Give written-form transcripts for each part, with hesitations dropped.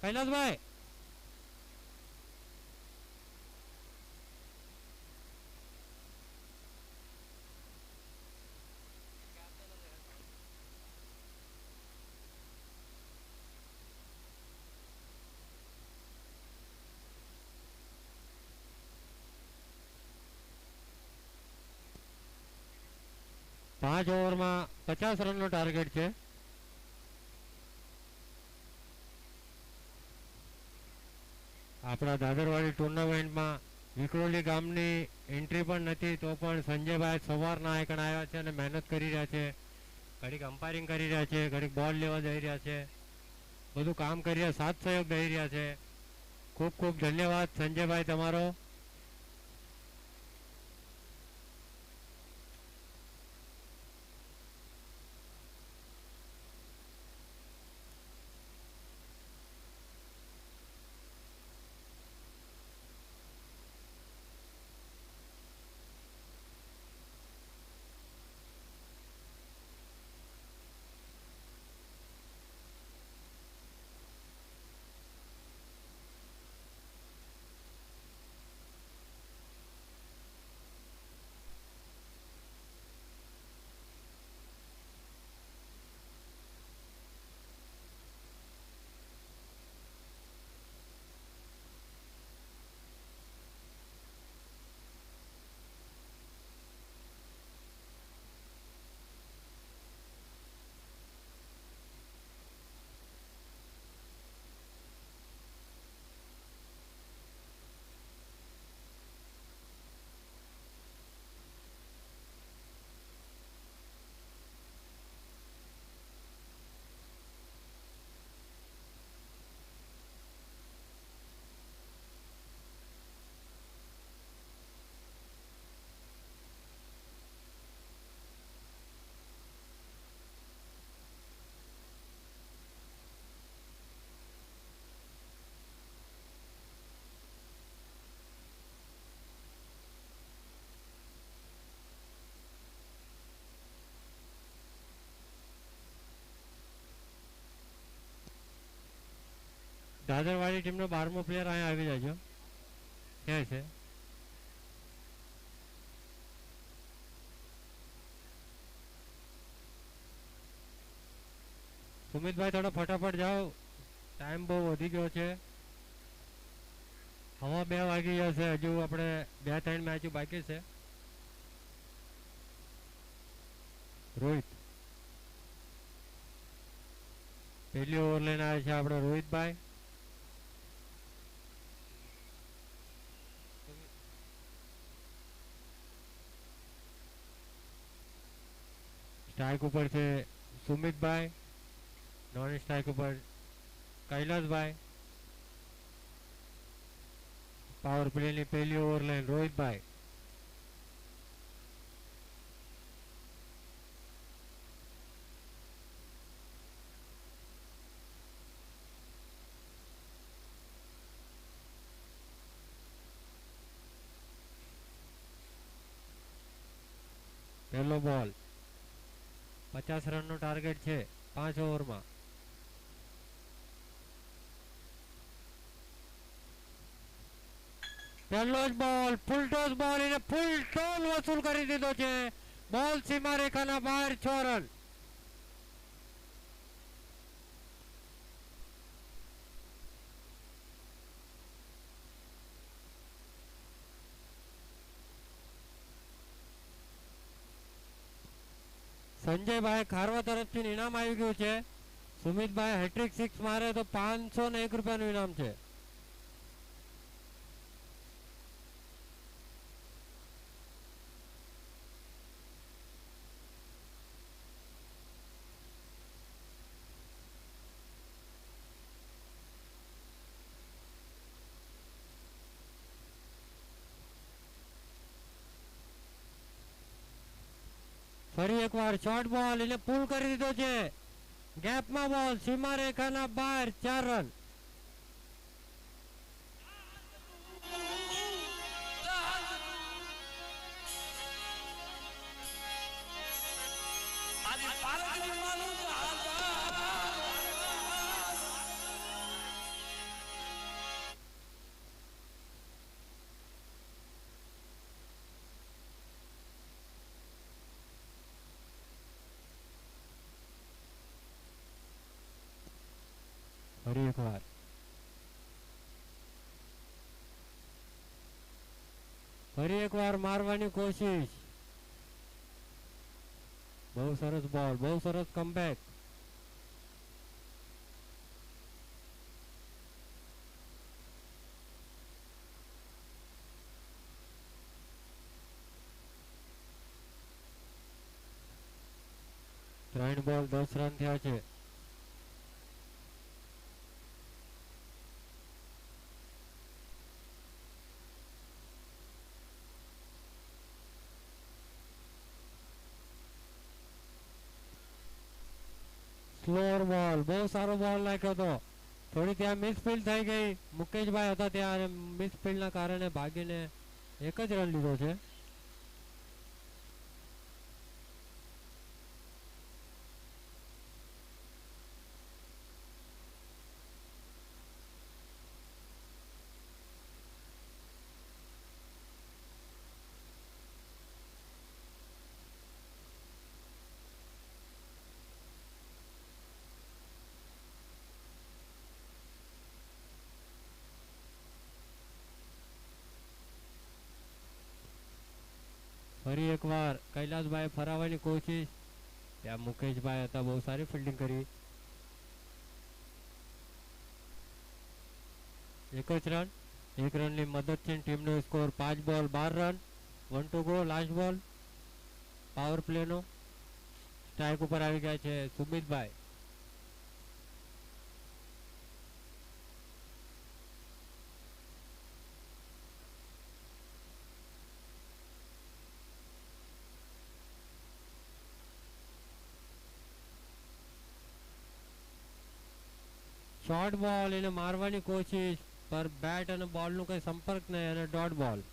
કૈલાસભાઈ પાંચ ઓવરમાં 50 રનનો ટાર્ગેટ છે. આપણા દાદરવાડી ટુર્નામેન્ટમાં વિક્રોલી ગામની એન્ટ્રી પણ નથી તો પણ સંજયભાઈ સવારના આઈકણ આવ્યા છે અને મહેનત કરી રહ્યા છે. ઘડીક અમ્પાયરિંગ કરી રહ્યા છે, ઘડીક બોલ લેવા જઈ રહ્યા છે, બધું કામ કરી રહ્યા, સાથ સહયોગ દઈ રહ્યા છે. ખૂબ ખૂબ ધન્યવાદ સંજયભાઈ તમારો. દાદરવાડી ટીમનો 12મો પ્લેયર અહીંયા આવી જાજો. ક્યાં છે? સુમિતભાઈ થોડા ફટાફટ જાઓ, ટાઈમ બહુ વધી ગયો છે. હવા 2 વાગી જશે, હજુ આપણે 2-3 મેચો બાકી છે. રોહિત પહેલી ઓવર લઈને આવે છે આપણે રોહિતભાઈ. સ્ટ્રાઇક ઉપર છે સુમિતભાઈ, નોન સ્ટ્રાઇક ઉપર કૈલાસભાઈ. પાવર પ્લેની પહેલી ઓવર લઈને રોહિતભાઈ. પહેલો બોલ, 50 રનનો ટાર્ગેટ છે 5 ઓવરમાં. પહેલો જ બોલ, ફૂલ ટોસ બોલ, એને ફૂલ ટોલ વસૂલ કરી દીધો છે. બોલ સીમા રેખાના બહાર, 6 રન. સંજયભાઈ ખારવા તરફથી ઇનામ આવી ગયું છે. સુમિતભાઈ હેટ્રિક 6 મારે તો 501 રૂપિયાનું ઇનામ છે. ફરી એકવાર શોર્ટ બોલ, એને પુલ કરી દીધો છે. ગેપમાં બોલ, સીમા રેખાના બહાર, 4 રન. ફરી એકવાર મારવાની કોશિશ. બહુ સરસ બોલ, બહુ સરસ કમબેક. ત્રણ બોલ 10 રન થયા છે. સ્લોર બોલ, બહુ સારો બોલ નાખ્યો હતો. થોડી ત્યાં મિસફિલ્ડ થઈ ગઈ. મુકેશભાઈ હતા ત્યાં, મિસફિલ્ડના કારણે ભાગીને એક જ રન લીધો છે. ફરી એકવાર કૈલાસભાઈ ફરાવવાની કોશિશ. ત્યાં મુકેશભાઈ હતા, બહુ સારી ફિલ્ડિંગ કરી. એક જ રન, એક રનની મદદથી ટીમનો સ્કોર 5 બોલ 12 રન. 1 ટુ ગો, લાસ્ટ બોલ પાવર પ્લેનો. સ્ટ્રાઇક ઉપર આવી ગયા છે સુમિતભાઈ. શોર્ટ બોલ, એને મારવાની કોશિશ પર બેટ અને બોલનો કંઈ સંપર્ક નહીં અને ડોટ બોલ.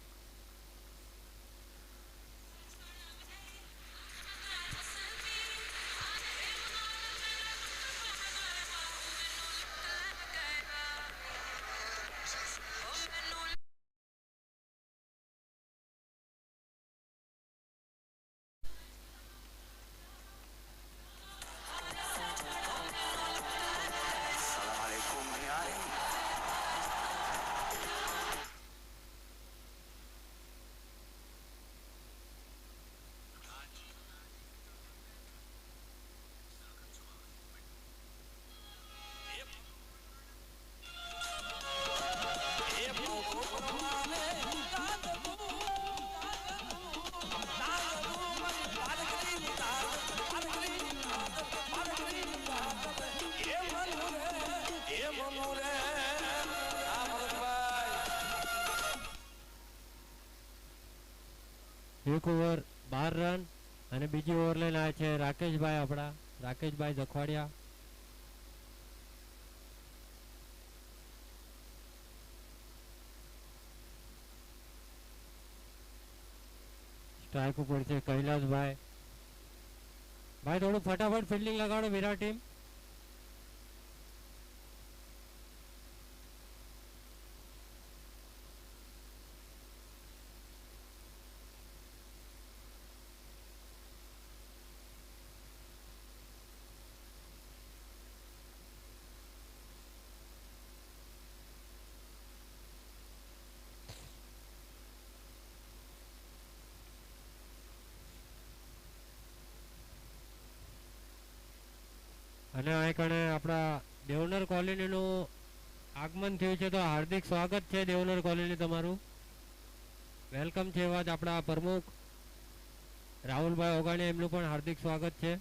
એક ઓવર 12 રન અને બીજી ઓવર લઈને આવ્યા છે રાકેશભાઈ, આપણા રાકેશભાઈ જખવાડિયા. સ્ટ્રાઇક ઉપર છે કૈલાસભાઈ. ભાઈ થોડું ફટાફટ ફિલ્ડિંગ લગાડો વિરાટ ટીમ. અને આ કણે આપણા દેવનર કોલોનીનું આગમન થયું છે, તો હાર્દિક સ્વાગત છે દેવનર કોલોની તમારું. વેલકમ છે એવા જ આપણા પ્રમુખ રાહુલભાઈ ઓગાણી, એમનું પણ હાર્દિક સ્વાગત છે.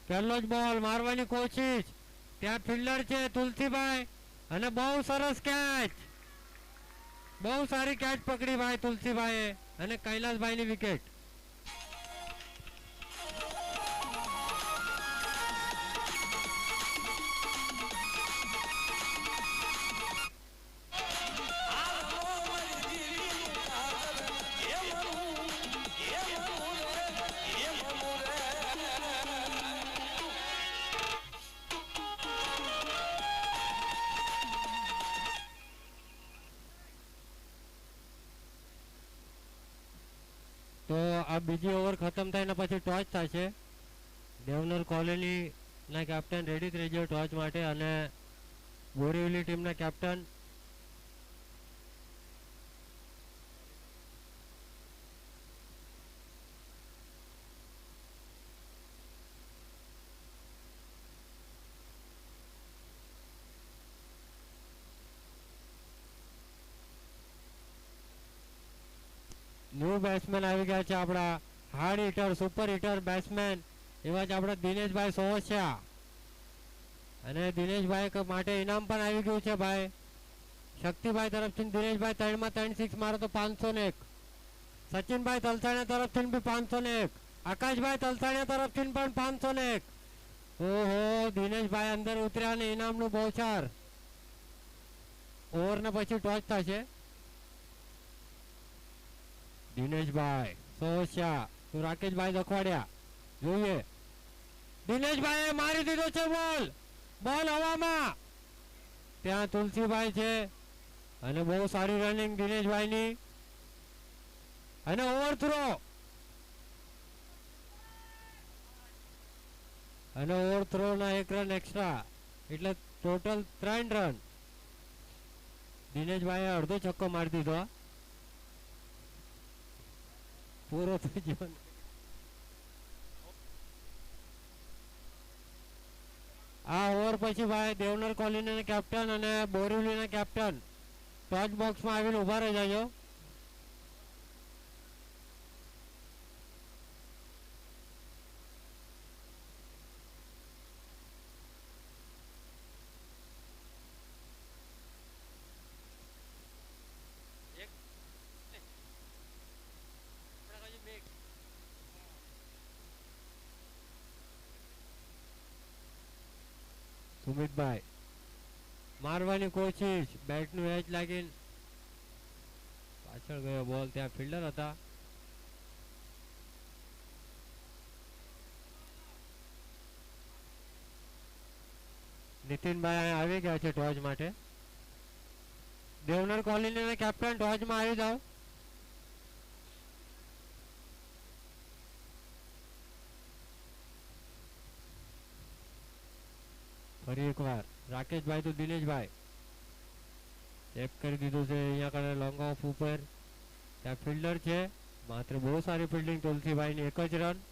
પહેલો જ બોલ મારવાની કોશિશ, ત્યાં ફિલ્ડર છે તુલસીભાઈ અને બહુ સરસ કેચ, બહુ સારી કેચ પકડી ભાઈ તુલસીભાઈએ અને કૈલાસભાઈની વિકેટ. તો આ બીજી ઓવર ખતમ થાય ને પછી ટોચ થશે. દેવનર કોલોનીના કેપ્ટન રેડી થઈ ગયો ટોચ માટે અને બોરીવલી ટીમના કેપ્ટન ન્યૂ બેટ્સમેન આવી ગયા છે આપણા hard hitter super hitter batsman એવા જ આપણા દિનેશભાઈ સોવસિયા અને દિનેશભાઈ માટે ઇનામ પણ આવી ગયું છે ભાઈ શક્તિભાઈ તરફથી દિનેશભાઈ 3 માં 3 સિક્સ મારો તો 501 સચિનભાઈ તલસાણિયા તરફથી બી 501 આકાશભાઈ તલસાણિયા તરફથી પણ 501 ઓહો દિનેશભાઈ અંદર ઉતર્યા ને ઇનામનું બહુચાર ઓવર ને પછી ટોચ થશે દિનેશભાઈ સોવસિયા તો રાકેશભાઈ દખવાડ્યા જોઈએ દિનેશભાઈએ મારી દીધો છે બોલ હવામાં ત્યાં તુલસીભાઈ છે અને બહુ સારી રનિંગ દિનેશભાઈની અને ઓવરથ્રો અને ઓવરથ્રોના 1 રન એક્સ્ટ્રા એટલે ટોટલ 3 રન દિનેશભાઈએ અડધો છક્કો મારી દીધો પૂરો થઈ ગયો આ ઓવર પછી ભાઈ દેવનર કોલોનીના કેપ્ટન અને બોરીવલીના કેપ્ટન ટોચ બોક્સમાં આવીને ઉભા રહી જાજો સુમિતભાઈ મારવાની કોશિશ બેટનું એજ લાગીને પાછળ ગયો બોલ ત્યાં ફિલ્ડર હતા નીતિનભાઈ આવી ગયા છે ટોચ માટે દેવનર કોલોનીના કેપ્ટન ટોચમાં આવી જાઓ ફરી એકવાર રાકેશભાઈ તો દિનેશભાઈ ચેક કરી દીધું છે અહીંયા કરે લોંગ ઓફ ઉપર ત્યાં ફિલ્ડર છે માત્ર બહુ સારી ફિલ્ડિંગ તુલસીભાઈની 1 જ રન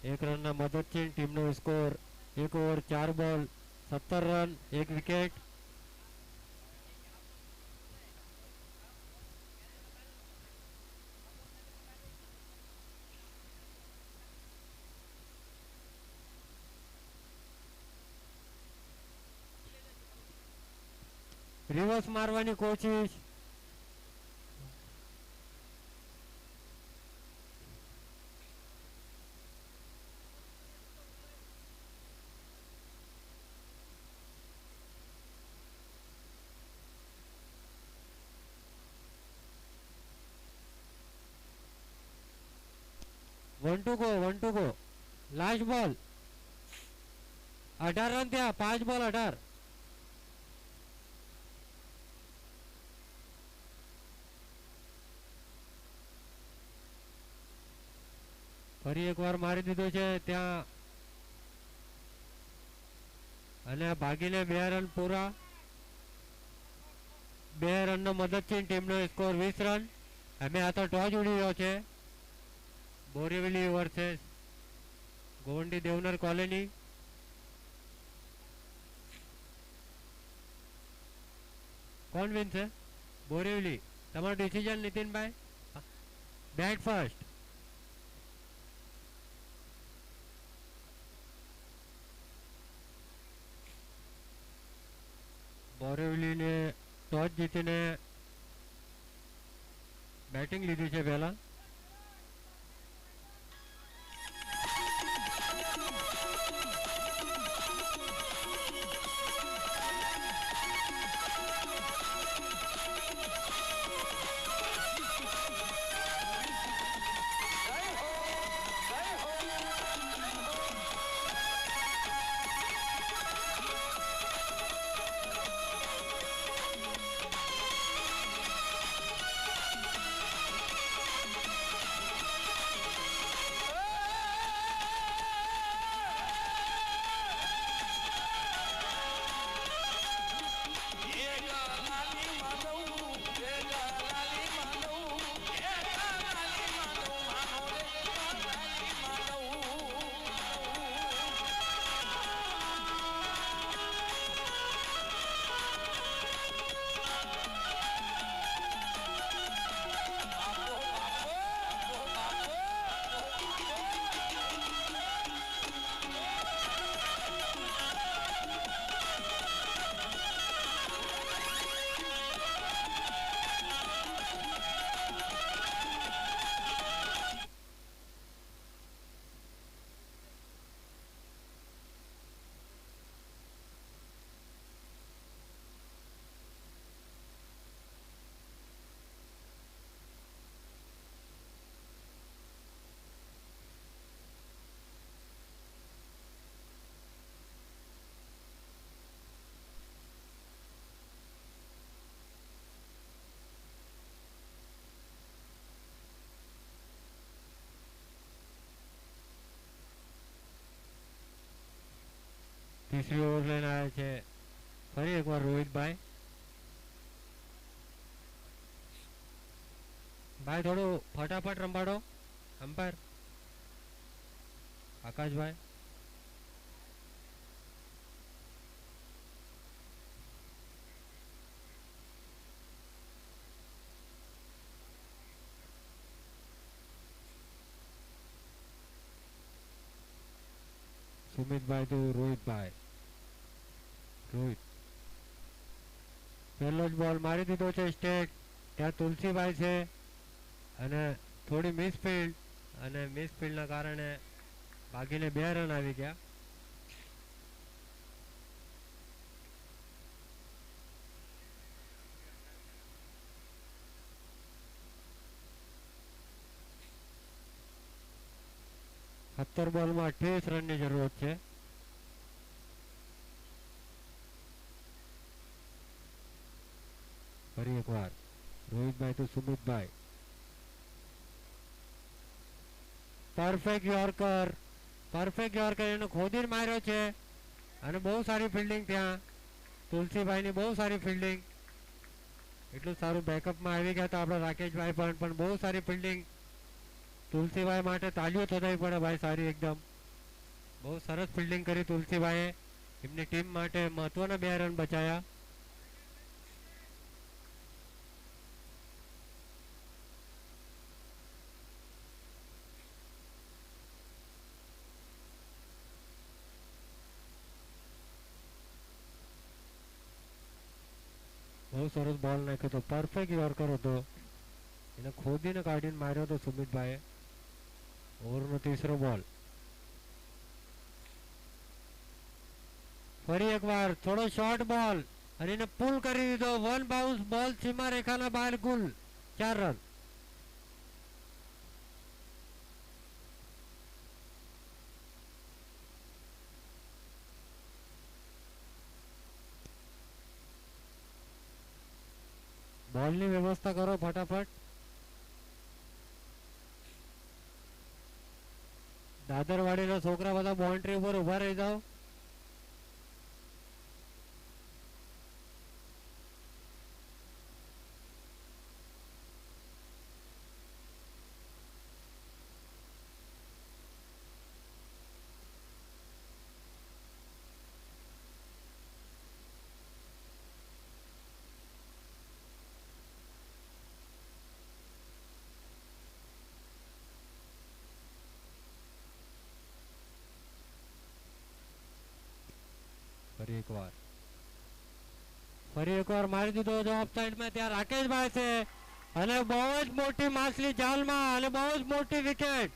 1 રનના મદદથી ટીમનો સ્કોર 1 ઓવર 4 બોલ 17 રન 1 વિકેટ રિવર્સ મારવાની કોશિશ one to go લાસ્ટ બોલ 18 રન થયા 5 બોલ 18 ફરી એકવાર મારી દીધો છે ત્યાં અને ભાગીને 2 રન પૂરા 2 રનનો મદદથી ટીમનો સ્કોર 20 રન અમે આ તો ટોચ ઉડી રહ્યો છે બોરીવલી વર્સેસ ગોવંડી દેવનર કોલોની કોણ વિન છે બોરીવલી તમારું ડિસિઝન નીતિનભાઈ બેટ ફર્સ્ટ બોરીવલીને ટોચ જીતીને બેટિંગ લીધી છે પહેલા तीसरी ओवर લઈને આવ્યા છે ફરી એકવાર રોહિતભાઈ. ભાઈ થોડું ફટાફટ રંબાડો અમ્પાયર આકાશભાઈ. સુમિતભાઈ તો રોહિતભાઈ. રોહિત પહેલો જ બોલ મારી દીધો છે સ્ટેટ. ત્યાં તુલસીભાઈ છે અને થોડી મિસફિલ્ડ અને મિસફિલ્ડના કારણે ભાગીને 2 રન આવી ગયા. સત્તર બોલમાં 28 રનની જરૂરત છે. ફરી એકવાર રોહિતભાઈ તો સુમિતભાઈ. પરફેક્ટ યોર્કર એનો ખોદીને માર્યો છે અને બહુ સારી ફિલ્ડિંગ ત્યાં તુલસીભાઈની બહુ સારી ફિલ્ડિંગ. એટલું સારું બેકઅપમાં આવી ગયા હતા આપણા રાકેશભાઈ પણ બહુ સારી ફિલ્ડિંગ. તુલસીભાઈ માટે તાળીઓ થવી પડે ભાઈ, સારી એકદમ બહુ સરસ ફિલ્ડિંગ કરી તુલસીભાઈએ. એમની ટીમ માટે મહત્વના 2 રન બચાયા. બહુ સરસ બોલ નાખ્યો હતો, પરફેક્ટ યોર્કર હતો, એને ખોદીને કાઢીને માર્યો હતો સુમિતભાઈએ. ઓવરનો ત્રીસો બોલ. ફરી એકવાર થોડો શોર્ટ બોલ અને એને પુલ કરી દીધો. 1 બાઉન્સ બોલ સીમા રેખાના બહાર, ગુલ 4 રન. બોલની વ્યવસ્થા કરો ફટાફટ. દાદરવાડીના છોકરા બધા બાઉન્ડ્રી ઉપર ઉભા રહી જાઓ. ફરી એકવાર મારી દીધો હતો ઓફ સાઈડમાં. ત્યાં રાકેશભાઈ છે અને બહુ જ મોટી માછલી જાલમાં અને બહુ જ મોટી wicket.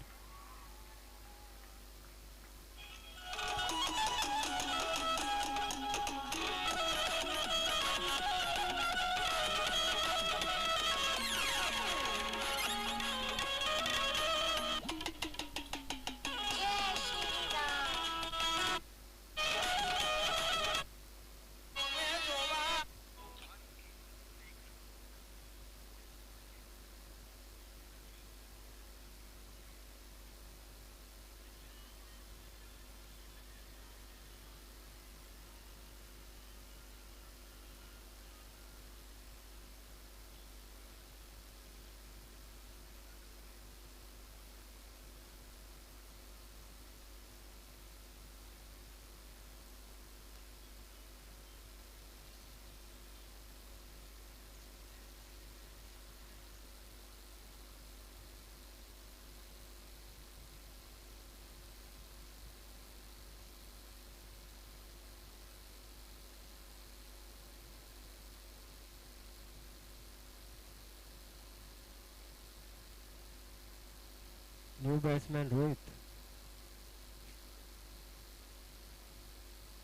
New batsman Rohit.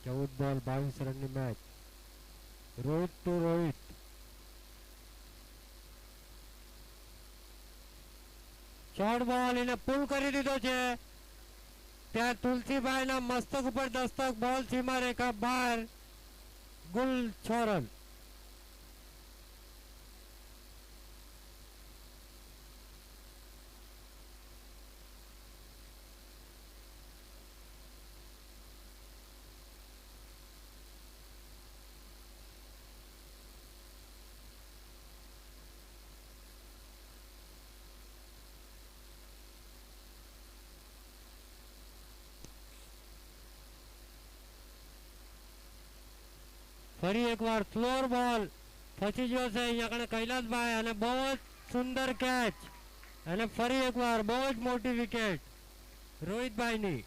14 ball 22 રનની match. Rohit to Rohit. Short ball એને પુલ કરી દીધો છે. ત્યાં તુલસીભાઈના મસ્તક ઉપર દસ્તક, બોલ સીમા રેખા બહાર, ગુલ 6 રન. ફરી એકવાર ફ્લોર બોલ પહોંચી ગયો છે અહીંયા કણે કૈલાસભાઈ અને બહુ જ સુંદર કેચ અને ફરી એકવાર બહુ જ મોટી વિકેટ રોહિતભાઈની.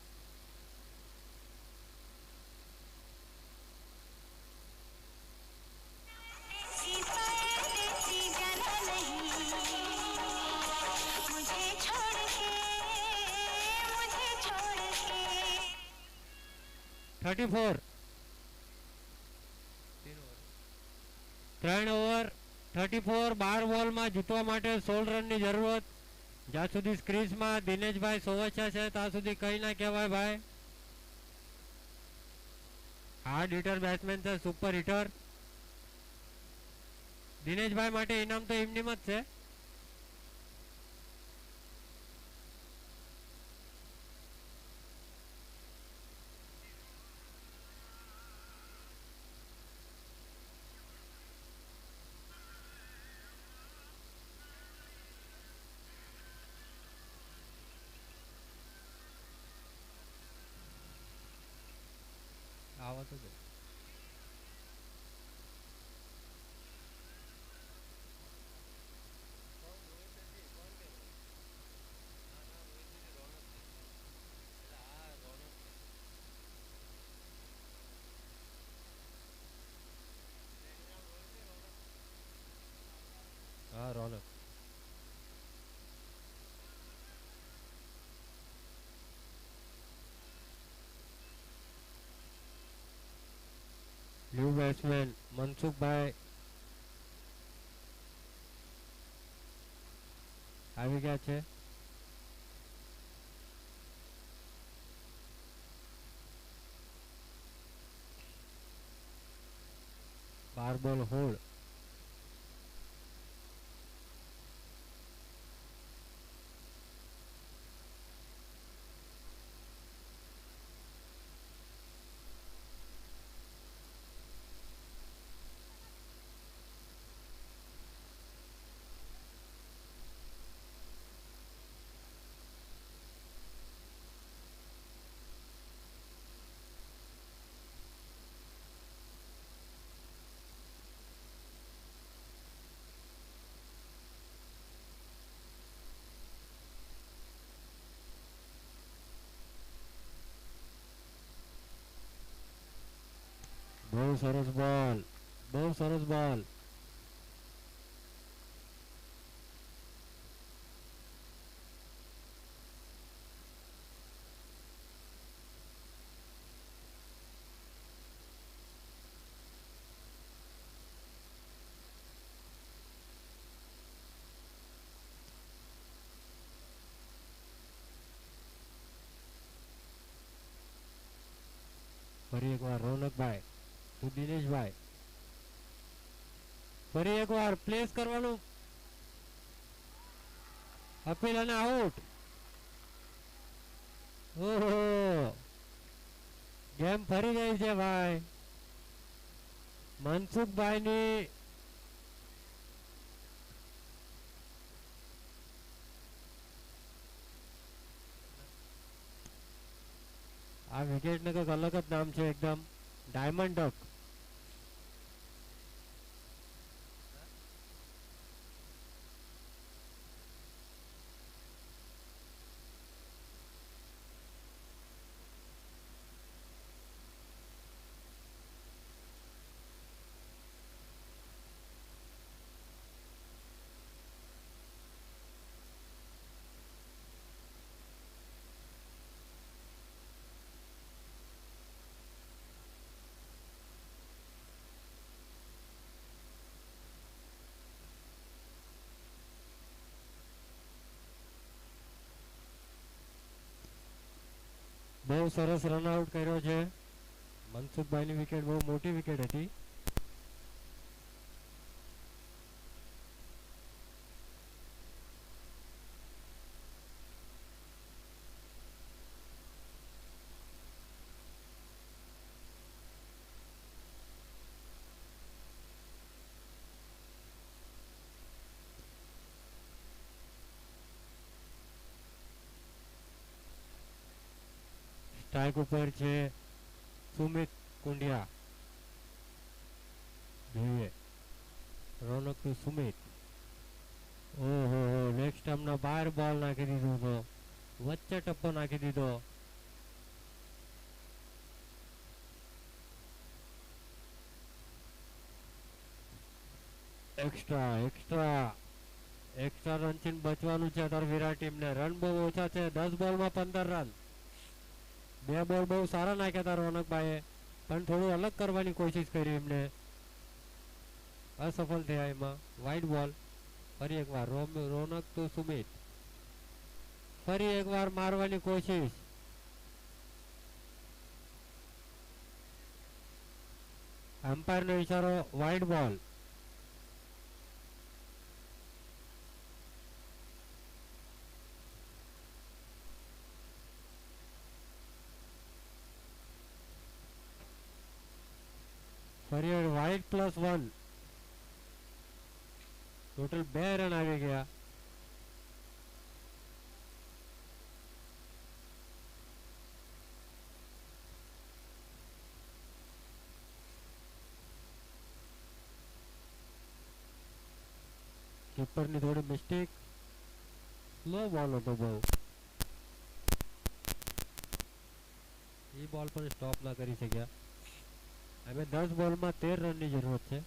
થર્ટી ફોર 3 ઓવર 34 12 બોલમાં જીતવા માટે 16 રનની જરૂરત. જ્યાં સુધી ક્રીઝમાં દિનેશભાઈ સોવચ્છા છે ત્યાં સુધી કંઈ ના કહેવાય ભાઈ. હાર્ડ હિટર બેટ્સમેન છે, સુપર હિટર. દિનેશભાઈ માટે ઇનામ તો એમની જ છે. આવો તો હા રોનક. ન્યૂ બેટ્સમેન મનસુખભાઈ આવી ગયા છે. બાર બોલ હોલ્ડ. બહુ સરસ બોલ, બહુ સરસ બોલ. ફરી એકવાર રોનકભાઈ તો દિનેશભાઈ. ફરી એકવાર પ્લેસ કરવાનું અપીલ અને આઉટ. ઓહો, ગેમ ફરી ગઈ છે ભાઈ. મનસુખભાઈની આ વિકેટને કંઈક અલગ જ નામ છે એકદમ, ડાયમંડ ડક. બહુ સરસ રન આઉટ કર્યો છે. મનસુખભાઈની વિકેટ બહુ મોટી વિકેટ હતી. સ્ટ્રાઇક ઉપર છે સુમિત કુંડિયા. જોઈએ રોનક ટુ સુમિત. ઓહો લેગ સ્ટમ્પના બહાર બોલ નાખી દીધો હતો, વચ્ચે ટપ્પો નાખી દીધો. એક્સ્ટ્રા એક્સ્ટ્રા એક્સ્ટ્રા રનથી બચવાનું છે અત્યારે વિરાટ ટીમને. રન બહુ ઓછા છે, 10 બોલમાં 15 રન. 2 બોલ બહુ સારા નાખ્યા હતા રોનકભાઈએ, પણ થોડું અલગ કરવાની કોશિશ કરી એમને, અસફળ થયા એમાં. વાઇડ બોલ. ફરી એકવાર રોનક તો સુમિત, ફરી એકવાર મારવાની કોશિશ. એમ્પાયરનો ઈશારો, વાઇડ બોલ. ફરી વાઇડ +1. ટોટલ 2 રન આવી ગયા. કીપરની થોડી મિસ્ટેક, સ્લો બોલ હતો બહુ. એ બોલ પણ સ્ટોપ ના કરી શક્યા. હવે 10 બોલમાં 13 રનની જરૂરત છે.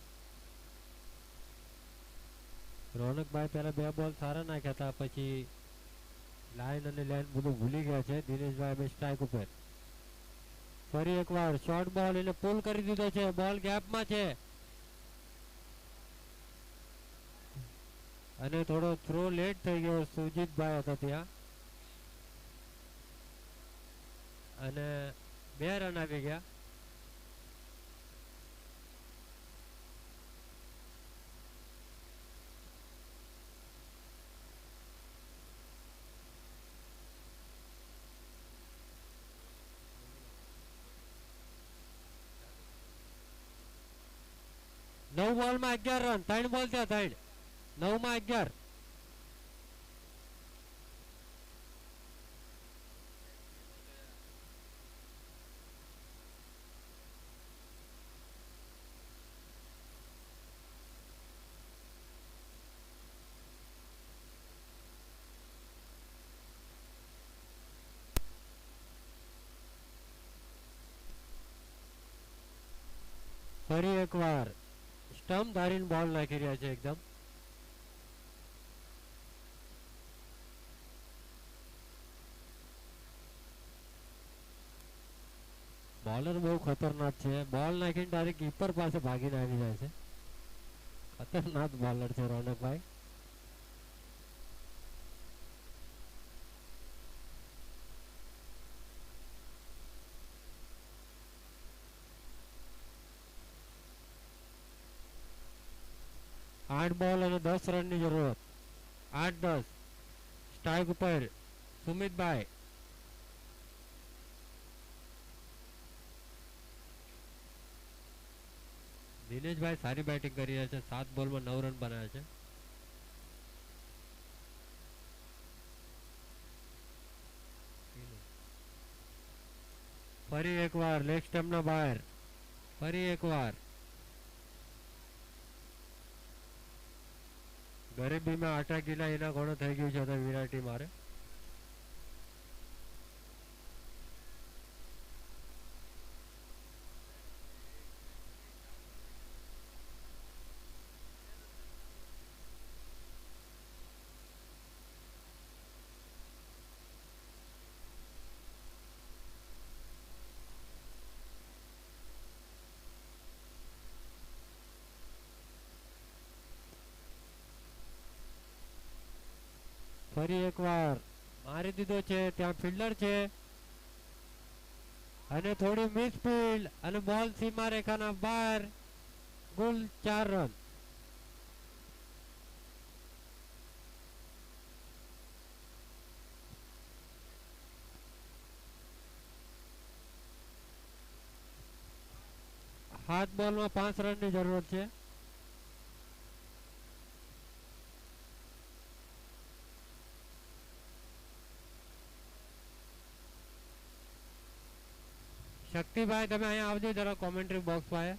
રોનકભાઈ પહેલા 2 બોલ સારા નાખ્યા હતા, પછી લાઈન અને લાઈન બધું ભૂલી ગયા છે. દિનેશભાઈ હવે સ્ટ્રાઇક ઉપર. ફરી એકવાર શોર્ટ બોલ, એને પુલ કરી દીધો છે, બોલ ગેપમાં છે અને થોડો થ્રો લેટ થઈ ગયો. સુજીતભાઈ હતા ત્યાં અને 2 રન આવી ગયા. નવ બોલમાં 11 રન. 3 બોલ થયા, 3. 9 માં 11. ફરી એકવાર સ્ટમ્પ ધારીને બોલ નાખી રહ્યા છે એકદમ. બોલર બહુ ખતરનાક છે, બોલ નાખીને ડાયરેક્ટ કીપર પાસે ભાગીને આવી જાય છે. ખતરનાક બોલર છે રોનકભાઈ. આઠ બોલ અને 10 રનની જરૂરત. 8-10. સ્ટ્રાઇક ઉપર સુમિતભાઈ. દિનેશભાઈ સારી બેટિંગ કરી રહ્યા છે, 7 બોલમાં 9 રન બનાવ્યા છે. ફરી એકવાર લેગ સ્ટમ્પના બહાર. ફરી એકવાર ગરીબીમાં આટા ગીલા એના ઘણો થઈ ગયું છે વિરાટી મારે. ફરી એકવાર મારી દીધો છે, ત્યાં ફિલ્ડર છે અને થોડી મિસ ફિલ્ડ અને બોલ સીમા રેખાના બહાર. કુલ 4 રન. હાથ બોલમાં 5 રનની જરૂરત છે. શક્તિભાઈ તમે અહીંયા આવજો જરા કોમેન્ટ્રી બોક્સ પાસે.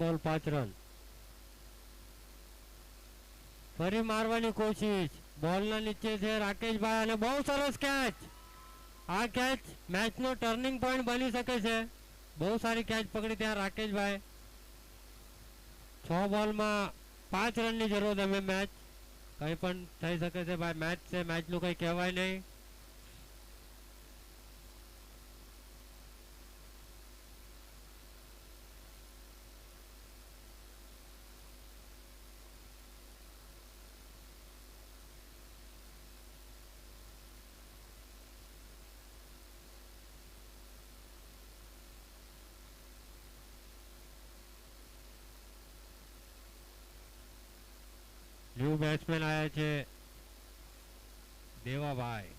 બોલ 5 રન. ફરી મારવાની કોશિશ, બોલના નીચે છે રાકેશભાઈ અને બહુ સરસ કેચ. આ કેચ મેચનો ટર્નિંગ પોઈન્ટ બની શકે છે. બહુ સારી કેચ પકડી ત્યાં રાકેશભાઈ. 6 બોલમાં 5 રનની જરૂર અમે મેચ. કંઈ પણ થઈ શકે છે ભાઈ, મેચ છે, મેચનું કંઈ કહેવાય નહીં. ન્યૂ બેટ્સમેન આવ્યા છે Devabhai.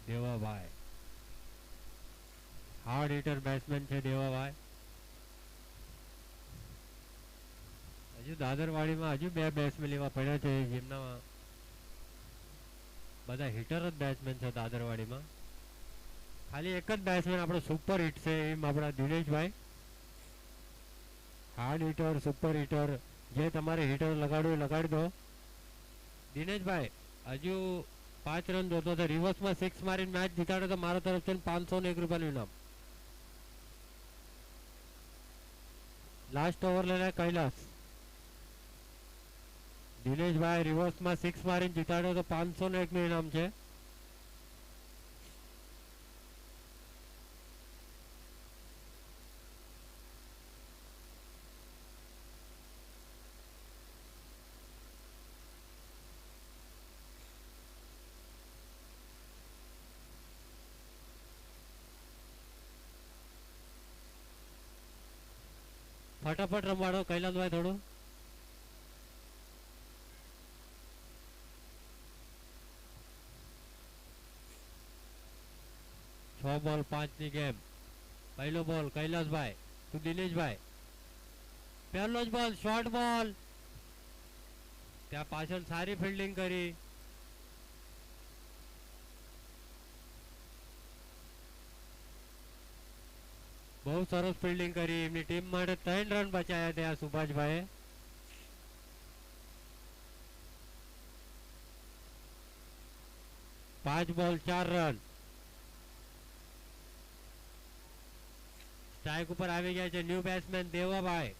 Devabhai hard hitter batsman છે દેવાભાઈ. હજુ દાદરવાડીમાં હજુ 2 બેટ્સમેન એવા પડ્યા છે જેમના બધા હિટર જ બેટ્સમેન છે દાદરવાડીમાં. ખાલી એક જ બેટ્સમેન આપણો સુપર હિટ છે એમ આપણા Dineshbhai. Hard hitter, super hitter, જે તમારે હિટર લગાડવું એ લગાડી દો. દિનેશભાઈ હજુ 5 રન જોતો હતો, રિવર્સમાં 6 મારીને મેચ જીતાડે તો મારા તરફથી 501 રૂપિયાનું ઇનામ. લાસ્ટ ઓવર લઈને કૈલાસ. દિનેશભાઈ રિવર્સમાં 6 મારીને જીતાડ્યો તો 501 નું ઇનામ છે. ફટાફટ રમવાડો કૈલાસભાઈ થોડું. છ બોલ 5 ની ગેમ. પહેલો બોલ કૈલાસભાઈ ટુ દિનેશભાઈ. પહેલો જ બોલ શોર્ટ બોલ. ત્યાં પાછળ સારી ફિલ્ડિંગ કરી. બહુ સરસ ફિલ્ડિંગ કરી. એમની ટીમ માટે 3 રન બચાયા ત્યાં સુભાષભાઈએ. પાંચ બોલ 4 રન. સ્ટ્રાઇક ઉપર આવી ગયા છે new batsman Devabhai,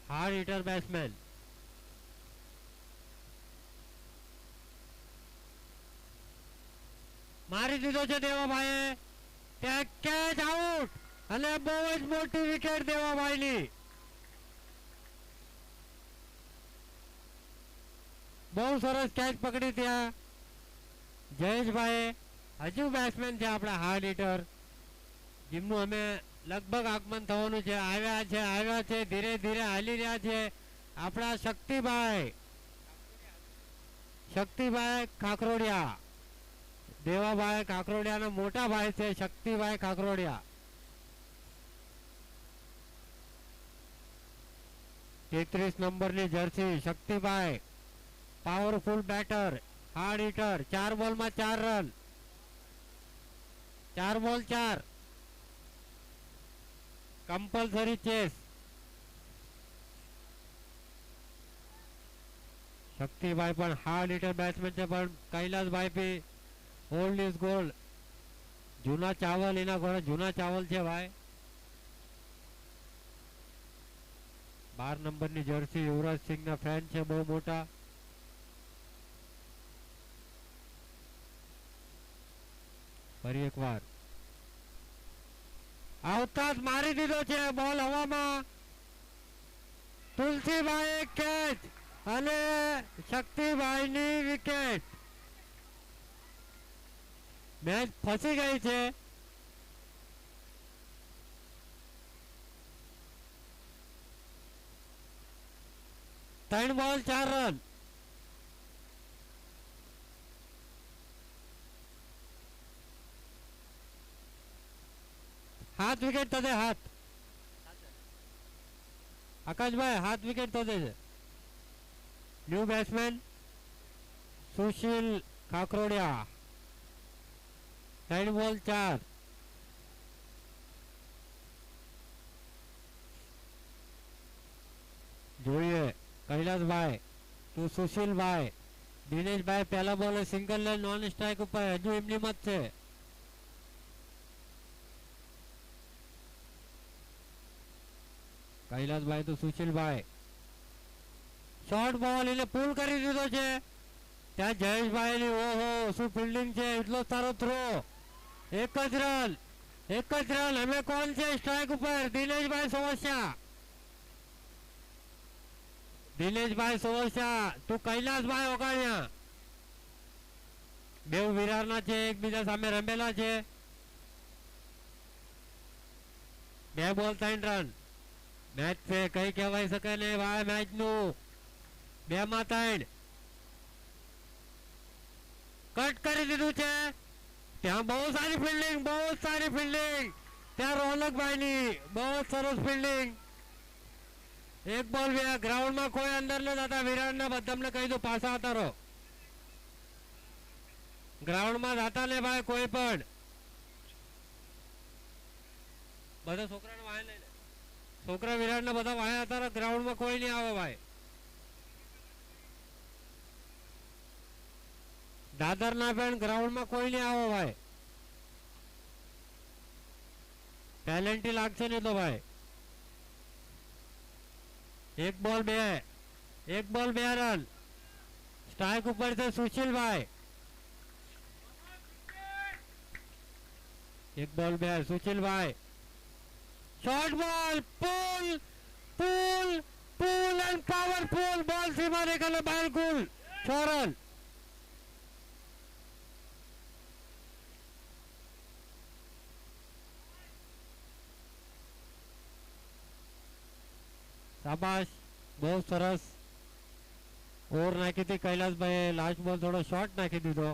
hard hitter batsman. મારી દીધો છે દેવાભાઈએ. ત્યાં કેચ આઉટ અને બહુ જ મોટી વિકેટ દેવાભાઈની. બહુ સરસ કેચ પકડી ત્યાં જયેશભાઈ. હજુ બેટ્સમેન છે આપણા હાર્ડ હિટર, જેમનું અમે લગભગ આગમન થવાનું છે. આવ્યા છે ધીરે ધીરે હાલી રહ્યા છે આપણા શક્તિભાઈ કાકરોડિયા. દેવાભાઈ કાકરોડિયાના મોટા ભાઈ છે શક્તિભાઈ કાકરોડિયા. 33 નંબરની jersey Shaktibhai. Powerful batter, hard hitter. 4 બોલમાં 4 રન. 4 બોલ 4. Compulsory chess. शक्तिभाई पण हार्ड हिटर बैट्समैन છે પણ કૈલાસભાઈ ભી ઓલ્ડ ઇઝ ગોલ્ડ. જૂના ચાવલ એના ઘરે જૂના ચાવલ છે ભાઈ. 12 નંબરની જર્સી યુવરાજ સિંહના ફેન છે બહુ મોટા. ફરી એકવાર આવતા જ મારી દીધો છે બોલ હવામાં. તુલસીભાઈ કેચ અને શક્તિભાઈની વિકેટ. મેચ ફસી ગઈ છે. ત્રણ બોલ 4 રન. हाथ विकेट तो दे हाथ. आकाश भाई हाथ विकेट तो दे. न्यू बैट्समैन सुशील काकरोडिया. ત્રણ બોલ 4. જોઈએ કૈલાસભાઈ તો સુશીલભાઈ દિનેશભાઈ પહેલા બોલે સિંગલ લે નોન સ્ટ્રાઇક ઉપર હજુ એમની મત છે. કૈલાસભાઈ તો સુશીલભાઈ શોર્ટ બોલ એને પુલ કરી દીધો છે. ત્યાં જયેશભાઈ ની ઓહો શું ફિલ્ડિંગ છે. એટલો સારો થ્રો. એક જ રન હવે કોણ છે સ્ટ્રાઇક ઉપર? દિનેશભાઈ સોવસિયા તું કૈલાસભાઈ ઓગાણ્યા. બેઉ વિરારના છે, એકબીજા સામે રમેલા છે. 2 બોલ 3 રન. મેચ છે કઈ કહેવાય શકે ને ભાઈ મેચ નું. 2 માં 3 કટ કરી દીધું છે. ત્યાં બહુ સારી ફિલ્ડિંગ ત્યાં રોનકભાઈ ની બહુ સરસ ફિલ્ડિંગ. 1 બોલ 2. ગ્રાઉન્ડ માં કોઈ અંદર ન જતા. વિરાટ ને બધાને કહી દો પાછા આવતા રહો. ગ્રાઉન્ડ માં જતા ને ભાઈ કોઈ પણ. બધા છોકરાને વાય લઈ લે. છોકરા વિરાટ ને બધા વાય હતા. ગ્રાઉન્ડ માં કોઈ નહીં આવે ભાઈ. દાદર ના પણ ગ્રાઉન્ડ માં કોઈ નહીં આવો ભાઈ. પેનલ્ટી લાગશે નહીં તો ભાઈ. 1 બોલ 2 રન. સ્ટ્રાઇક ઉપર છે સુશીલભાઈ. 1 બોલ 2 સુશીલભાઈ. શોર્ટ બોલ પુલ એન્ડ પાવરફુલ બોલ સીમા નીકળે બિલકુલ 6 રન. શાબાશ બહુ સરસ ઓવર નાખી હતી કૈલાસભાઈ. લાસ્ટ બોલ થોડો શોર્ટ નાખી દીધો.